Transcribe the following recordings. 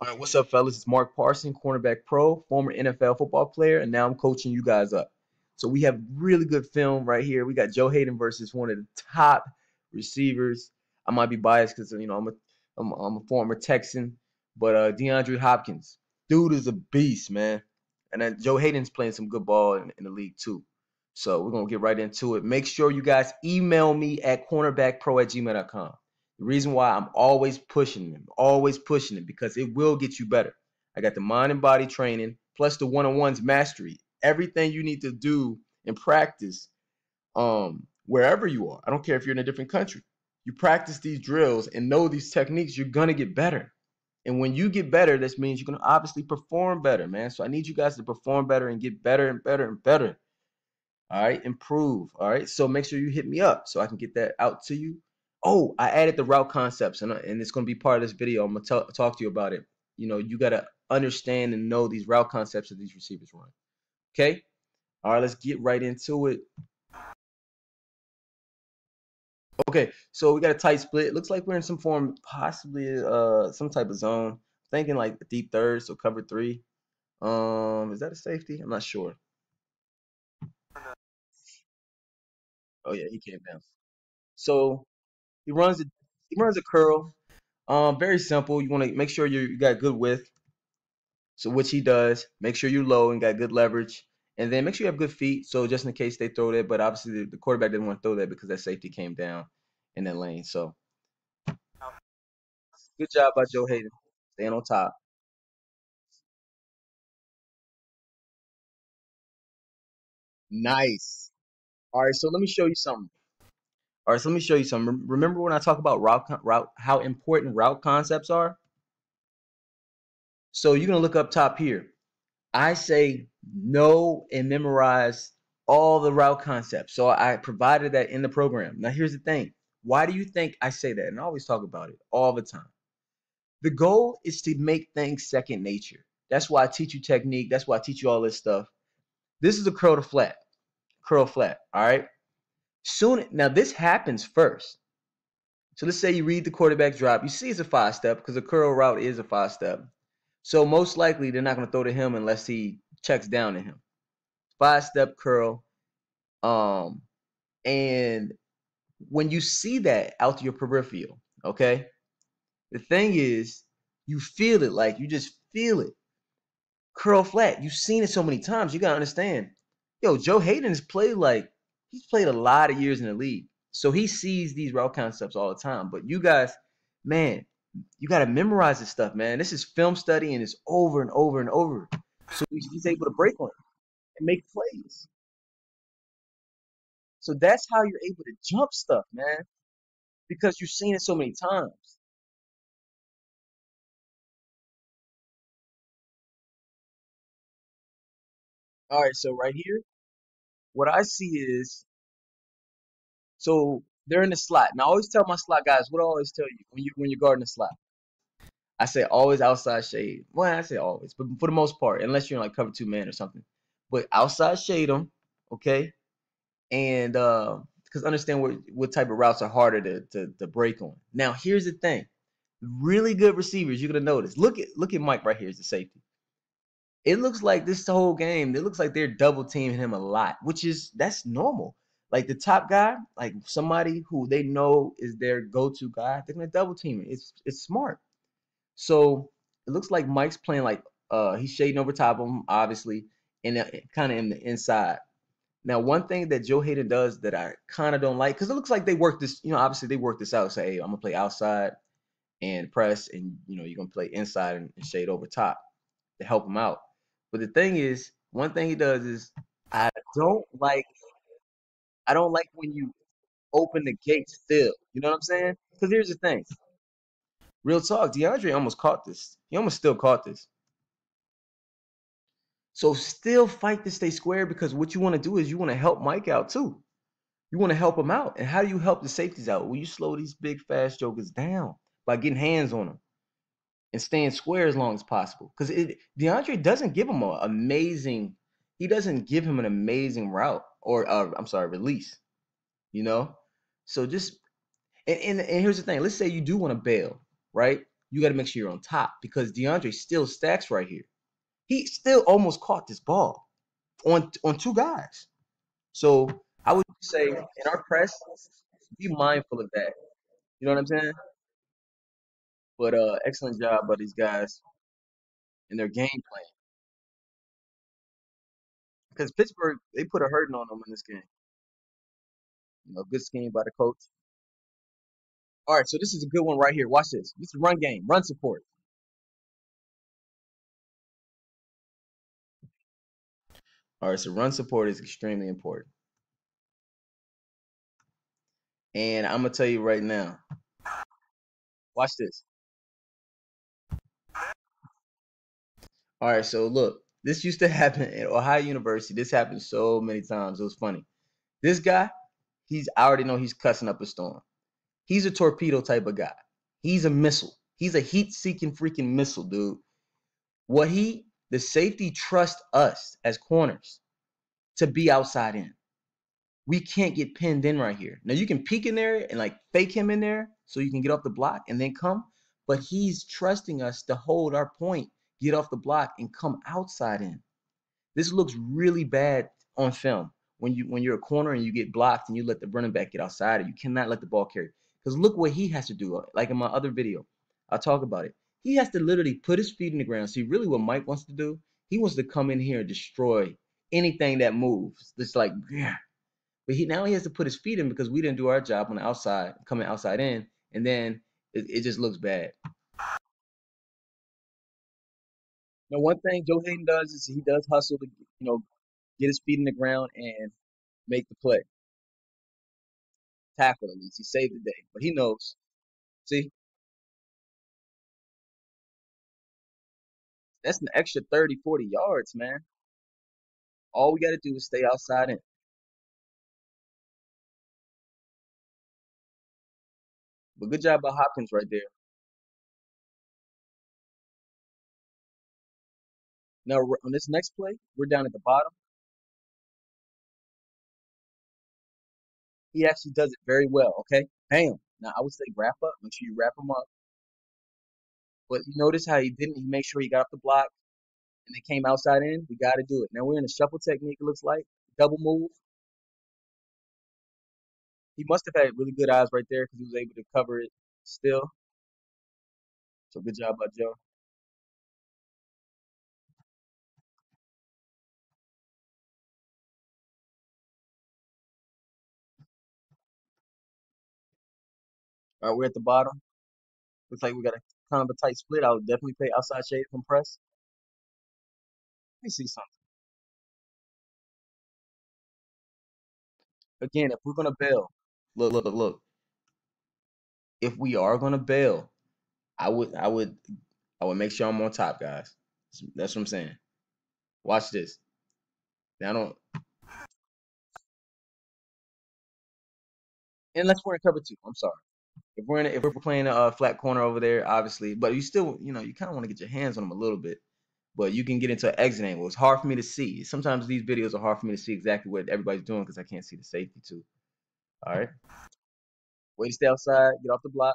All right, what's up, fellas? It's Mark Parson, cornerback pro, former NFL football player, and now I'm coaching you guys up. So we have really good film right here. We got Joe Hayden versus one of the top receivers. I might be biased because I'm a former Texan, but DeAndre Hopkins, dude is a beast, man. And then Joe Hayden's playing some good ball in the league too. So we're gonna get right into it. Make sure you guys email me at cornerbackpro@gmail.com. The reason why I'm always pushing it, because it will get you better. I got the mind and body training plus the one-on-ones mastery. Everything you need to do in practice, wherever you are. I don't care if you're in a different country. You practice these drills and know these techniques, you're gonna get better. And when you get better, this means you're gonna obviously perform better, man. So I need you guys to perform better and get better and better and better. All right, improve. All right, so make sure you hit me up so I can get that out to you. Oh, I added the route concepts, and it's going to be part of this video. I'm going to talk to you about it. You got to understand and know these route concepts that these receivers run. Okay, all right, let's get right into it. Okay, so we got a tight split. It looks like we're in some form, possibly some type of zone. Thinking like deep third, so cover three. Is that a safety? I'm not sure. Oh yeah, he came down. So he runs a he runs a curl. Very simple. You want to make sure you got good width. So which he does. Make sure you're low and got good leverage. And then make sure you have good feet. So just in case they throw that, but obviously the quarterback didn't want to throw that because that safety came down in that lane. So good job by Joe Hayden. Staying on top. Nice. All right, so let me show you something. All right, so let me show you something. Remember when I talk about route, how important route concepts are? So you're gonna look up top here. I say know and memorize all the route concepts. So I provided that in the program. Now here's the thing. Why do you think I say that? And I always talk about it all the time. The goal is to make things second nature. That's why I teach you technique. That's why I teach you all this stuff. This is a curl to flat. Curl flat. All right. Soon now this happens first. So let's say you read the quarterback drop. You see it's a 5-step because a curl route is a 5-step. So most likely they're not going to throw to him unless he checks down to him. 5-step curl. Um, and when you see that out to your peripheral, okay, the thing is, you feel it, like you just feel it. Curl flat. You've seen it so many times. You gotta understand. Yo, Joe Hayden has played like he's played a lot of years in the league, so he sees these route concepts all the time. But you guys, man, you gotta memorize this stuff, man. This is film study, and it's over and over and over. So he's able to break on it and make plays. So that's how you're able to jump stuff, man, because you've seen it so many times. All right, so right here, what I see is so they're in the slot. Now I always tell my slot guys, what I always tell you when you're guarding the slot. I say always outside shade. Well, I say always, but for the most part, unless you're in like cover two man or something. But outside shade them, okay? And because understand what type of routes are harder to break on. Now here's the thing. Really good receivers, you're gonna notice. Look at Mike right here as the safety. It looks like this whole game, it looks like they're double teaming him a lot, which is that's normal. Like the top guy, like somebody who they know is their go-to guy, they're gonna double team it. It's smart. So it looks like Mike's playing like he's shading over top of him, obviously, and kind of in the inside. Now, one thing that Joe Hayden does that I kind of don't like, because it looks like they work this, obviously they work this out. Say, hey, I'm gonna play outside and press, and you're gonna play inside and shade over top to help him out. But the thing is, one thing he does is I don't like I don't like when you open the gates still. You know what I'm saying? Because here's the thing. Real talk, DeAndre almost caught this. He almost still caught this. So still fight to stay square because what you want to do is you want to help Mike out too. You want to help him out. And how do you help the safeties out? Well, you slow these big fast jokers down by getting hands on them and staying square as long as possible. Because DeAndre doesn't give him an amazing, he doesn't give him an amazing route or I'm sorry, release. You know, so just and here's the thing. Let's say you do want to bail, right? you got to make sure you're on top because DeAndre still stacks right here. He still almost caught this ball on two guys. So I would say in our press, be mindful of that. You know what I'm saying? But excellent job by these guys in their game plan. Because Pittsburgh, they put a hurting on them in this game. Good scheme by the coach. All right, so this is a good one right here. Watch this. This is run game, run support. All right, so run support is extremely important. And I'm gonna tell you right now. Watch this. All right, so look, this used to happen at Ohio University. This happened so many times. It was funny. This guy, I already know he's cussing up a storm. He's a torpedo type of guy. He's a missile. He's a heat-seeking freaking missile, dude. The safety trusts us as corners to be outside in. We can't get pinned in right here. Now you can peek in there and like fake him in there so you can get off the block and then come, but he's trusting us to hold our point, get off the block, and come outside in. This looks really bad on film when you're a corner and you get blocked and you let the running back get outside. You cannot let the ball carry because look what he has to do. Like in my other video, I'll talk about it. He has to literally put his feet in the ground. See, really, what Mike wants to do, he wants to come in here and destroy anything that moves. It's like, yeah. But now he has to put his feet in because we didn't do our job on the outside, coming outside in, and then it just looks bad. Now, one thing Joe Hayden does is he does hustle to get his feet in the ground and make the play, tackle at least. He saved the day, but he knows. See, that's an extra 30, 40 yards, man. All we got to do is stay outside in. But good job by Hopkins right there. Now, on this next play, we're down at the bottom. He actually does it very well, okay? Bam. Now, I would say wrap up. Make sure you wrap him up. But you notice how he didn't. He made sure he got off the block and they came outside in. We got to do it. Now, we're in a shuffle technique, it looks like. Double move. He must have had really good eyes right there because he was able to cover it still. So good job by Joe. All right, we're at the bottom. Looks like we got a kind of a tight split. I would definitely play outside shade from press. Let me see something. Again, if we're gonna bail, look. If we are gonna bail, I would, I would, I would make sure I'm on top, guys. That's what I'm saying. Watch this. Now, don't unless we're in cover two. I'm sorry. If we're playing a flat corner over there, obviously, but you still, you kind of want to get your hands on them a little bit. But you can get into an exit angle. It's hard for me to see. Sometimes these videos are hard for me to see exactly what everybody's doing because I can't see the safety too. All right. Way to stay outside. Get off the block.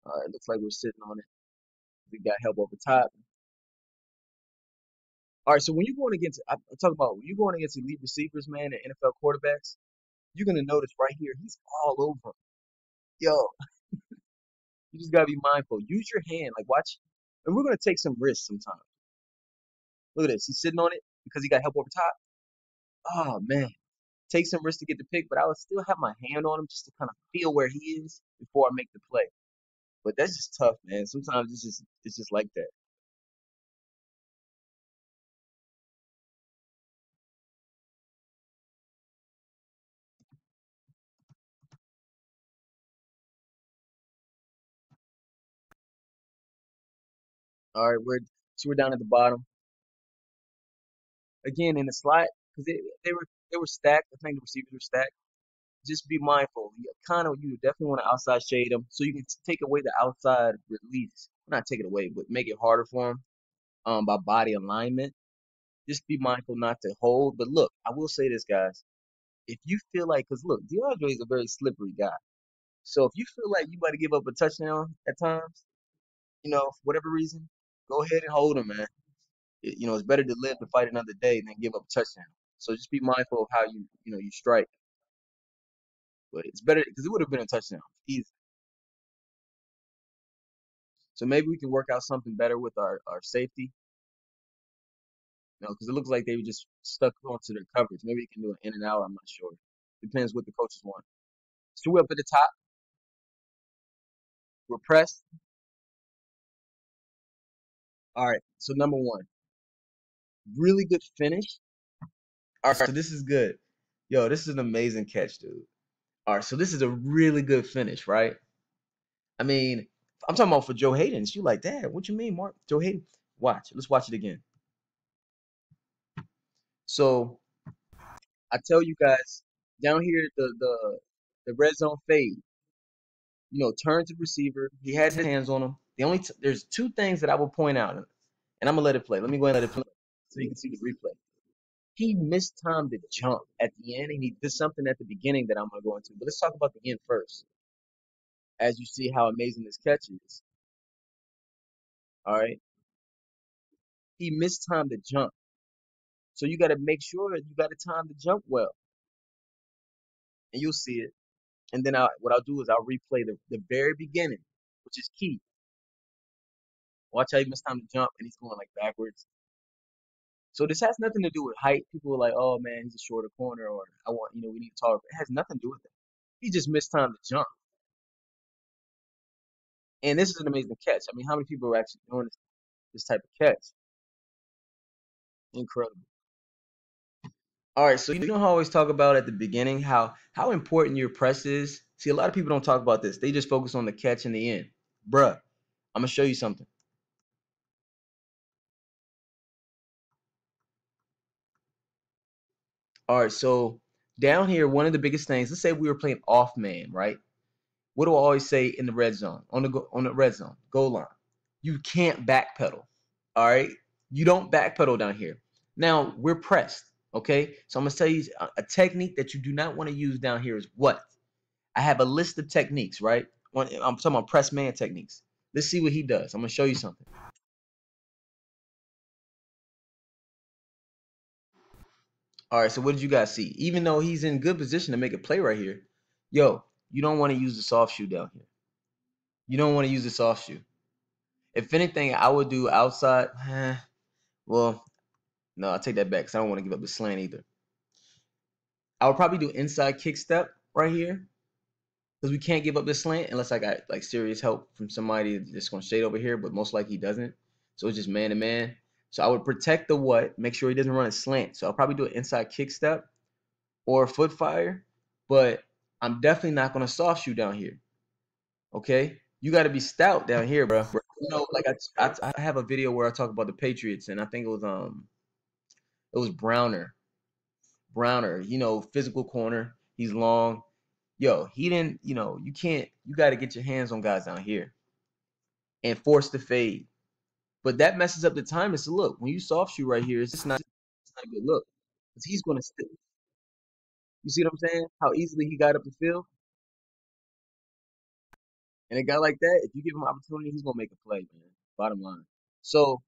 All right. Looks like we're sitting on it. We got help over top. All right. So when you're going against, I'm talking about when you're going against elite receivers, man, and NFL quarterbacks, you're gonna notice right here, he's all over 'em. Yo, you just gotta be mindful. Use your hand. Like watch, and we're gonna take some risks sometimes. Look at this. He's sitting on it because he got help over top. Oh man. Take some risks to get the pick, but I would still have my hand on him just to kind of feel where he is before I make the play. But that's just tough, man. Sometimes it's just like that. All right, we're down at the bottom again in the slot because they were stacked. I think the receivers were stacked. Just be mindful. You definitely want to outside shade them so you can take away the outside release. Not take it away, but make it harder for them by body alignment. Just be mindful not to hold. But look, I will say this, guys. if you feel like, because look, DeAndre is a very slippery guy. So if you feel like you about to give up a touchdown at times, for whatever reason, go ahead and hold him, man. It's better to live to fight another day than give up a touchdown. So just be mindful of how you strike. But it's better because it would have been a touchdown, easy. So maybe we can work out something better with our safety, because it looks like they were just stuck onto their coverage. Maybe we can do an in and out. I'm not sure. Depends what the coaches want. So we're up at the top. We're pressed. All right. So number one, really good finish. All right. So this is good. Yo, this is an amazing catch, dude. All right. So this is a really good finish, right? I mean, I'm talking about for Joe Hayden. You like, Dad, what you mean, Mark? Joe Hayden? Watch. Let's watch it again. So I tell you guys, down here, the red zone fade. Turn to receiver. He had his hands on him. There's two things that I will point out, and I'm gonna let it play. Let me go ahead and let it play so you can see the replay. He mistimed the jump at the end, and he did something at the beginning that I'm gonna go into. But let's talk about the end first, as you see how amazing this catch is. All right, he mistimed the jump, so you got to make sure you got to time the jump well, and you'll see it. And then what I'll do is I'll replay the very beginning, which is key. Watch how he mistimed the jump, and he's going like backwards. So this has nothing to do with height. People are like, "Oh man, he's a shorter corner," or "I want, we need to talk." It has nothing to do with that. He just mistimed the jump, and this is an amazing catch. I mean, how many people are actually doing this type of catch? Incredible. All right, so how I always talk about at the beginning how important your press is. See, a lot of people don't talk about this. They just focus on the catch in the end. Bruh, I'm gonna show you something. All right, so down here, one of the biggest things. Let's say we were playing off man, right? What do I always say in the red zone, on the red zone goal line? You can't backpedal. All right, you don't backpedal down here. Now we're pressed. Okay, so I'm gonna tell you a technique that you do not want to use down here is what? I have a list of techniques, right? I'm talking about press man techniques. Let's see what he does. I'm gonna show you something. All right, so what did you guys see? Even though he's in good position to make a play right here, yo, you don't want to use the soft shoe down here. You don't want to use the soft shoe. If anything, I would do outside. Well, no, I'll take that back because I don't want to give up the slant either. I would probably do inside kick step right here because we can't give up the slant unless I got like serious help from somebody that's going to shade over here, but most likely he doesn't. So it's just man to man. So I would protect the what, make sure he doesn't run a slant. So I'll probably do an inside kick step or a foot fire, but I'm definitely not going to soft shoe down here. Okay? You got to be stout down here, bro. Like I have a video where I talk about the Patriots, and I think it was Browner. Browner, physical corner. He's long. Yo, he didn't, you got to get your hands on guys down here and force the fade. But that messes up the timing. So look, when you soft shoe right here, it's not a good look. Because he's going to stick. You see what I'm saying? How easily he got up the field? And a guy like that, if you give him opportunity, he's going to make a play, man. Bottom line. So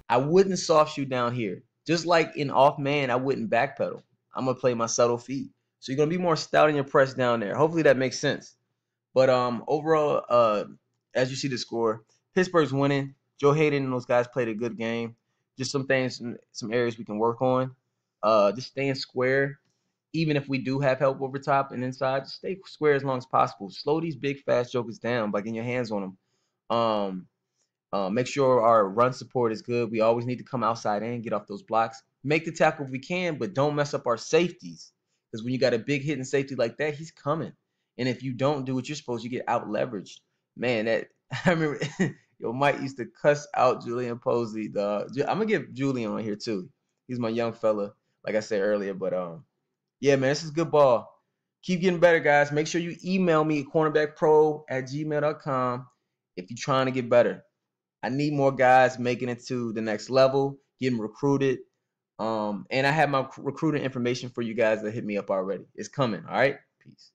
I wouldn't soft shoe down here. Just like in off man, I wouldn't backpedal. I'm going to play my subtle feet. So you're going to be more stout in your press down there. Hopefully that makes sense. But overall, as you see the score, Pittsburgh's winning. Joe Hayden and those guys played a good game. Just some things, some areas we can work on. Just staying square. Even if we do have help over top and inside, just stay square as long as possible. Slow these big fast jokers down by getting your hands on them. Make sure our run support is good. We always need to come outside and get off those blocks. Make the tackle if we can, but don't mess up our safeties. Because when you got a big hitting safety like that, he's coming. And if you don't do what you're supposed to, you get out leveraged. Man, that I remember Mike used to cuss out Julian Posey. I'm gonna get Julian on here too. He's my young fella, like I said earlier. But yeah, man, this is good ball. Keep getting better, guys. Make sure you email me at cornerbackpro@gmail.com if you're trying to get better. I need more guys making it to the next level, getting recruited. And I have my recruiting information for you guys that hit me up already. It's coming. All right. Peace.